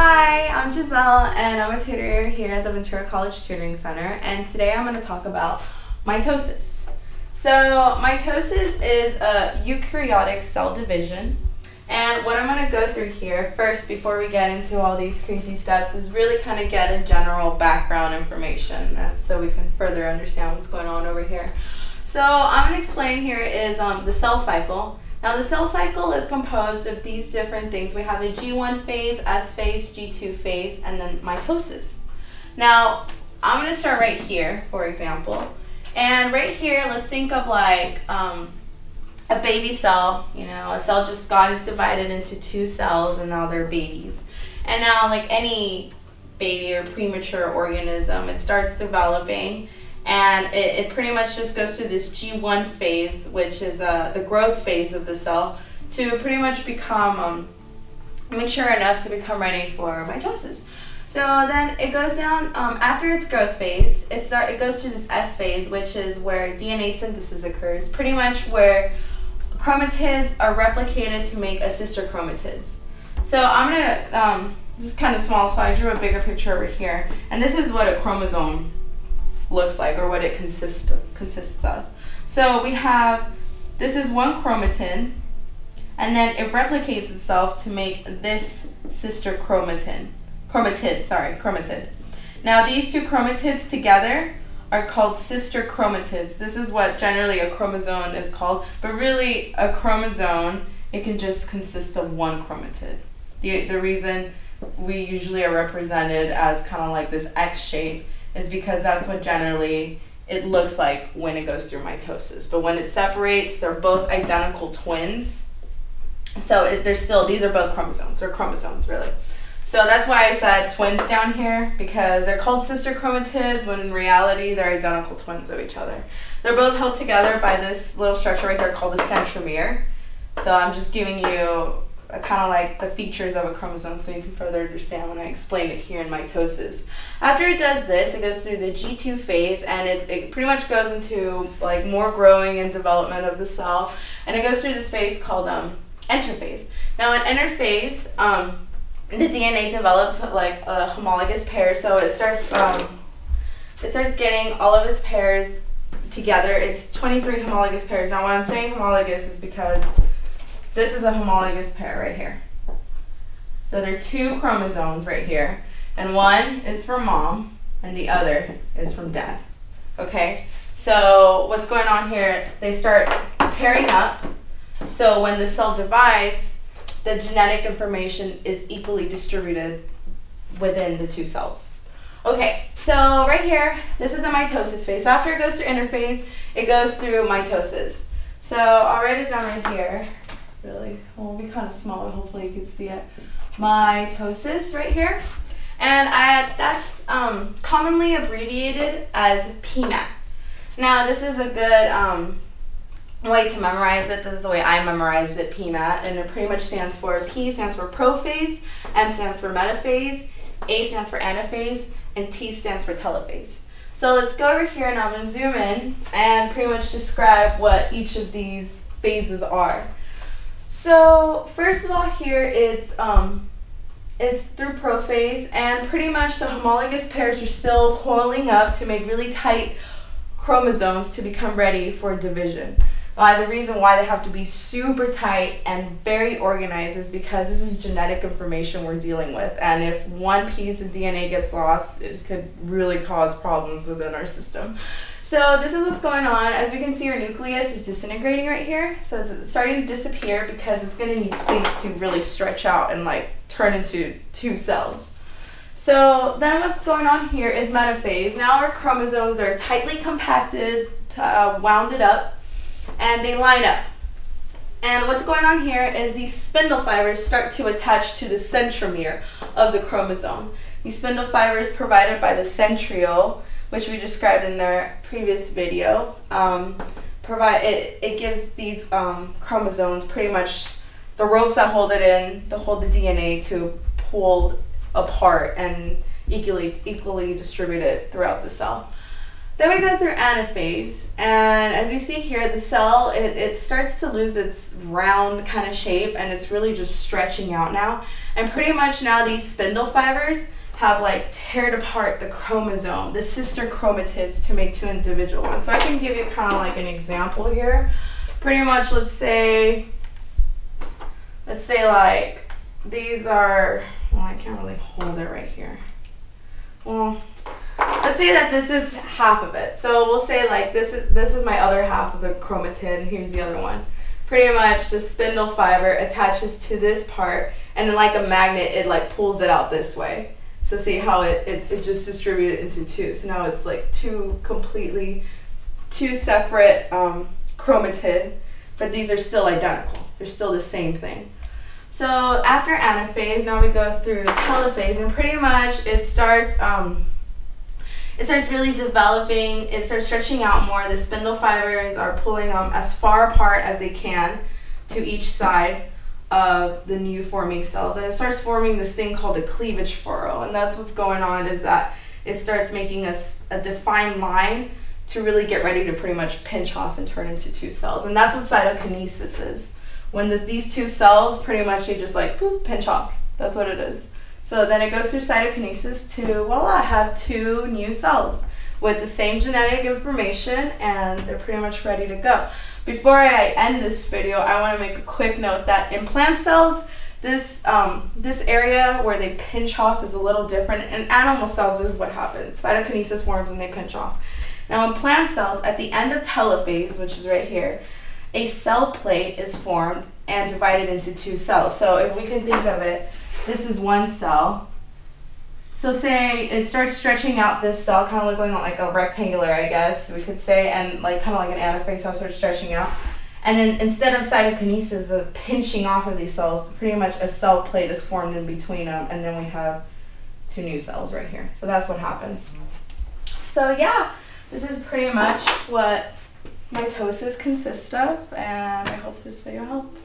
Hi, I'm Giselle and I'm a tutor here at the Ventura College Tutoring Center, and today I'm going to talk about mitosis. So mitosis is a eukaryotic cell division, and what I'm going to go through here first before we get into all these crazy steps is really kind of get a general background information so we can further understand what's going on over here. So I'm going to explain here is the cell cycle. Now the cell cycle is composed of these different things. We have the G1 phase, S phase, G2 phase, and then mitosis. Now I'm going to start right here, for example. And right here, let's think of like a baby cell. You know, a cell just got divided into two cells and now they're babies. And now like any baby or premature organism, it starts developing. And it pretty much just goes through this G1 phase, which is the growth phase of the cell, to pretty much become mature enough to become ready for mitosis. So then it goes down, after its growth phase, it goes through this S phase, which is where DNA synthesis occurs, pretty much where chromatids are replicated to make a sister chromatids. So I'm going to, this is kind of small, so I drew a bigger picture over here. And this is what a chromosome looks like, or what it consists of. So we have, this is one chromatin, and then it replicates itself to make this sister chromatid. Now these two chromatids together are called sister chromatids. This is what generally a chromosome is called, but really a chromosome, it can just consist of one chromatid. The reason we usually are represented as kind of like this X shape is because that's what generally it looks like when it goes through mitosis. But when it separates, they're both identical twins. So these are both chromosomes, or chromosomes really. So that's why I said twins down here, because they're called sister chromatids when in reality they're identical twins of each other. They're both held together by this little structure right here called a centromere. So I'm just giving you kind of like the features of a chromosome so you can further understand when I explain it here in mitosis. After it does this, it goes through the G2 phase, and it pretty much goes into like more growing and development of the cell, and it goes through this phase called interphase. Now in interphase, the DNA develops like a homologous pair, so it starts getting all of its pairs together. It's 23 homologous pairs. Now when I'm saying homologous is because this is a homologous pair right here. So there are two chromosomes right here, and one is from mom and the other is from dad. Okay, so what's going on here, they start pairing up, so when the cell divides, the genetic information is equally distributed within the two cells. Okay, so right here, this is the mitosis phase. So after it goes through interphase, it goes through mitosis. So I'll write it down right here. Really, it will be kind of smaller, hopefully you can see it. Mitosis right here, and that's commonly abbreviated as PMAT. Now this is a good way to memorize it. This is the way I memorized it, PMAT, and it pretty much stands for, P stands for prophase, M stands for metaphase, A stands for anaphase, and T stands for telophase. So let's go over here and I'm going to zoom in and pretty much describe what each of these phases are. So first of all here it's through prophase, and pretty much the homologous pairs are still coiling up to make really tight chromosomes to become ready for division. The reason why they have to be super tight and very organized is because this is genetic information we're dealing with, and if one piece of DNA gets lost, it could really cause problems within our system. So this is what's going on. As we can see, our nucleus is disintegrating right here. So it's starting to disappear because it's going to need space to really stretch out and like turn into two cells. So then what's going on here is metaphase. Now our chromosomes are tightly compacted, wounded up, and they line up. And what's going on here is these spindle fibers start to attach to the centromere of the chromosome. These spindle fibers provided by the centriole, which we described in our previous video, it gives these chromosomes pretty much the ropes that hold it in, that hold the DNA to pull apart and equally distribute it throughout the cell. Then we go through anaphase, and as you see here, the cell, it starts to lose its round kind of shape, and it's really just stretching out now. And pretty much now these spindle fibers have like teared apart the chromosome, the sister chromatids, to make two individual ones. So I can give you kind of like an example here. Pretty much, let's say like these are, well, I can't really hold it right here. Well, let's say that this is half of it. So we'll say like this is my other half of the chromatid, and here's the other one. Pretty much the spindle fiber attaches to this part, and then like a magnet, it like pulls it out this way. So see how it just distributed into two. So now it's like two separate chromatid, but these are still identical. They're still the same thing. So after anaphase, now we go through telophase, and pretty much it starts really developing, it starts stretching out more. The spindle fibers are pulling as far apart as they can to each side of the new forming cells, and it starts forming this thing called a cleavage furrow. And that's what's going on, is that it starts making a defined line to really get ready to pretty much pinch off and turn into two cells. And that's what cytokinesis is. When these two cells pretty much, they just like boop, pinch off. That's what it is. So then it goes through cytokinesis to, voila, have two new cells with the same genetic information, and they're pretty much ready to go. Before I end this video, I want to make a quick note that in plant cells, this area where they pinch off is a little different. In animal cells, this is what happens. Cytokinesis forms and they pinch off. Now in plant cells, at the end of telophase, which is right here, a cell plate is formed and divided into two cells. So if we can think of it, this is one cell. So say it starts stretching out this cell, kind of going like a rectangular, I guess we could say, and like kind of like an anaphase, how it starts stretching out. And then instead of cytokinesis, of pinching off of these cells, pretty much a cell plate is formed in between them, and then we have two new cells right here. So that's what happens. So yeah, this is pretty much what mitosis consists of, and I hope this video helped.